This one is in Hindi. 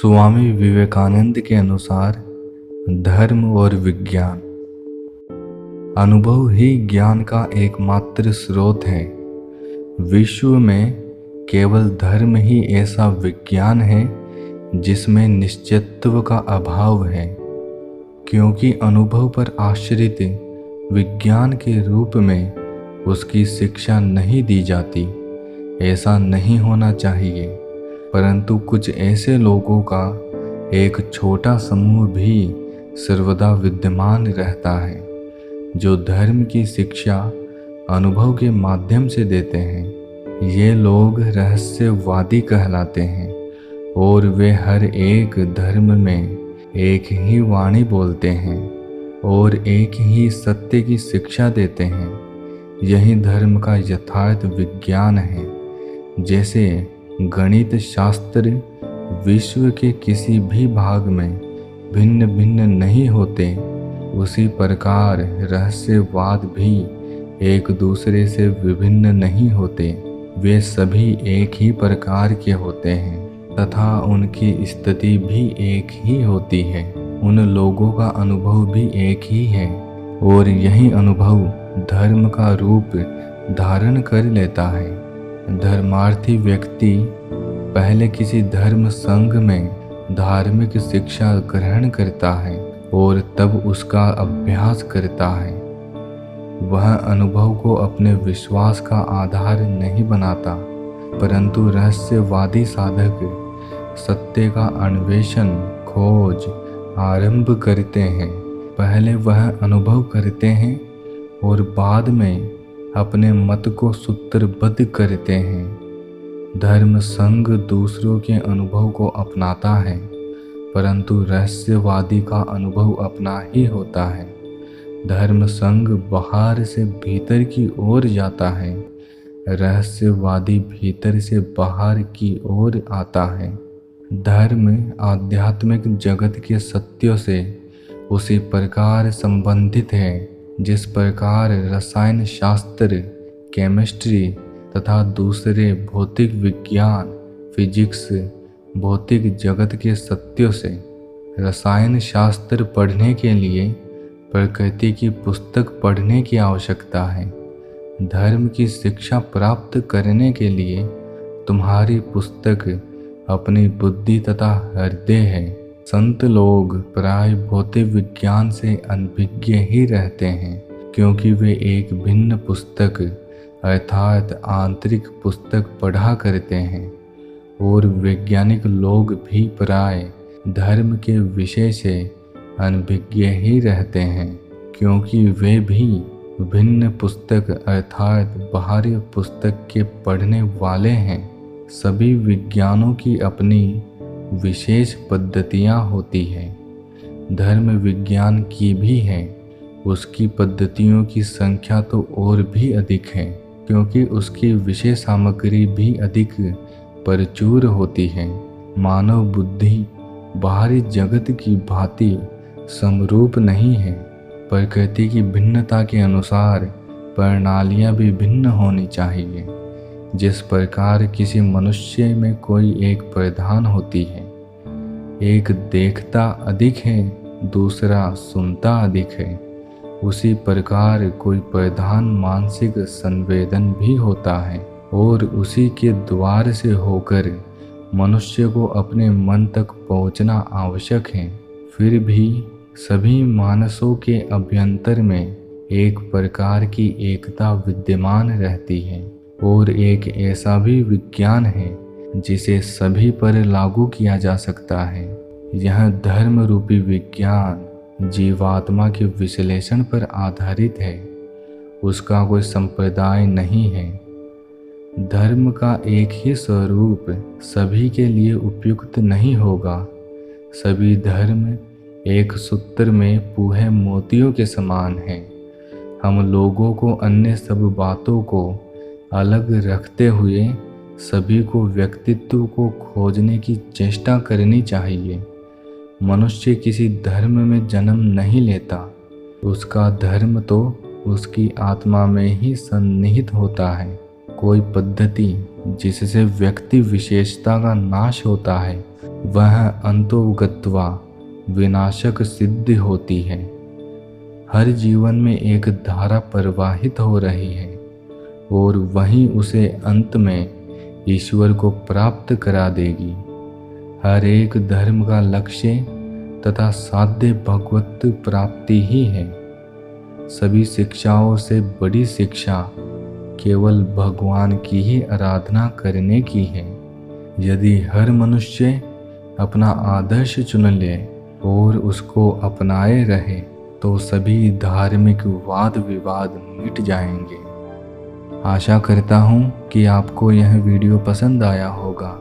स्वामी विवेकानंद के अनुसार धर्म और विज्ञान अनुभव ही ज्ञान का एकमात्र स्रोत है। विश्व में केवल धर्म ही ऐसा विज्ञान है जिसमें निश्चितत्व का अभाव है, क्योंकि अनुभव पर आश्रित विज्ञान के रूप में उसकी शिक्षा नहीं दी जाती। ऐसा नहीं होना चाहिए, परंतु कुछ ऐसे लोगों का एक छोटा समूह भी सर्वदा विद्यमान रहता है जो धर्म की शिक्षा अनुभव के माध्यम से देते हैं। ये लोग रहस्यवादी कहलाते हैं और वे हर एक धर्म में एक ही वाणी बोलते हैं और एक ही सत्य की शिक्षा देते हैं। यही धर्म का यथार्थ विज्ञान है। जैसे गणित शास्त्र विश्व के किसी भी भाग में भिन्न भिन्न नहीं होते, उसी प्रकार रहस्यवाद भी एक दूसरे से विभिन्न नहीं होते। वे सभी एक ही प्रकार के होते हैं तथा उनकी स्थिति भी एक ही होती है। उन लोगों का अनुभव भी एक ही है और यही अनुभव धर्म का रूप धारण कर लेता है। धर्मार्थी व्यक्ति पहले किसी धर्म संघ में धार्मिक शिक्षा ग्रहण करता है और तब उसका अभ्यास करता है। वह अनुभव को अपने विश्वास का आधार नहीं बनाता, परंतु रहस्यवादी साधक सत्य का अन्वेषण खोज आरंभ करते हैं। पहले वह अनुभव करते हैं और बाद में अपने मत को सूत्रबद्ध करते हैं। धर्म संघ दूसरों के अनुभव को अपनाता है, परंतु रहस्यवादी का अनुभव अपना ही होता है। धर्म संघ बाहर से भीतर की ओर जाता है, रहस्यवादी भीतर से बाहर की ओर आता है। धर्म आध्यात्मिक जगत के सत्यों से उसी प्रकार संबंधित है जिस प्रकार रसायन शास्त्र, केमिस्ट्री तथा दूसरे भौतिक विज्ञान, फिजिक्स, भौतिक जगत के सत्यों से। रसायन शास्त्र पढ़ने के लिए प्रकृति की पुस्तक पढ़ने की आवश्यकता है। धर्म की शिक्षा प्राप्त करने के लिए तुम्हारी पुस्तक अपनी बुद्धि तथा हृदय है। संत लोग प्राय भौतिक विज्ञान से अनभिज्ञ ही रहते हैं, क्योंकि वे एक भिन्न पुस्तक अर्थात आंतरिक पुस्तक पढ़ा करते हैं। और वैज्ञानिक लोग भी प्राय धर्म के विषय से अनभिज्ञ ही रहते हैं, क्योंकि वे भी भिन्न पुस्तक अर्थात बाहरी पुस्तक के पढ़ने वाले हैं। सभी विज्ञानों की अपनी विशेष पद्धतियाँ होती हैं। धर्म विज्ञान की भी है। उसकी पद्धतियों की संख्या तो और भी अधिक है, क्योंकि उसकी विषय सामग्री भी अधिक प्रचुर होती है। मानव बुद्धि बाहरी जगत की भांति समरूप नहीं है। प्रकृति की भिन्नता के अनुसार प्रणालियाँ भी भिन्न होनी चाहिए। जिस प्रकार किसी मनुष्य में कोई एक प्रधान होती है, एक देखता अधिक है, दूसरा सुनता अधिक है, उसी प्रकार कोई प्रधान मानसिक संवेदन भी होता है और उसी के द्वार से होकर मनुष्य को अपने मन तक पहुंचना आवश्यक है। फिर भी सभी मानसों के अभ्यंतर में एक प्रकार की एकता विद्यमान रहती है और एक ऐसा भी विज्ञान है जिसे सभी पर लागू किया जा सकता है। यह धर्म रूपी विज्ञान जीवात्मा के विश्लेषण पर आधारित है। उसका कोई संप्रदाय नहीं है। धर्म का एक ही स्वरूप सभी के लिए उपयुक्त नहीं होगा। सभी धर्म एक सूत्र में पूहे मोतियों के समान हैं। हम लोगों को अन्य सब बातों को अलग रखते हुए सभी को व्यक्तित्व को खोजने की चेष्टा करनी चाहिए। मनुष्य किसी धर्म में जन्म नहीं लेता। उसका धर्म तो उसकी आत्मा में ही सन्निहित होता है। कोई पद्धति जिससे व्यक्ति विशेषता का नाश होता है वह अंतोगत्वा विनाशक सिद्ध होती है। हर जीवन में एक धारा प्रवाहित हो रही है और वहीं उसे अंत में ईश्वर को प्राप्त करा देगी। हर एक धर्म का लक्ष्य तथा साध्य भगवत प्राप्ति ही है। सभी शिक्षाओं से बड़ी शिक्षा केवल भगवान की ही आराधना करने की है। यदि हर मनुष्य अपना आदर्श चुन ले और उसको अपनाए रहे तो सभी धार्मिक वाद विवाद मिट जाएंगे। आशा करता हूँ कि आपको यह वीडियो पसंद आया होगा।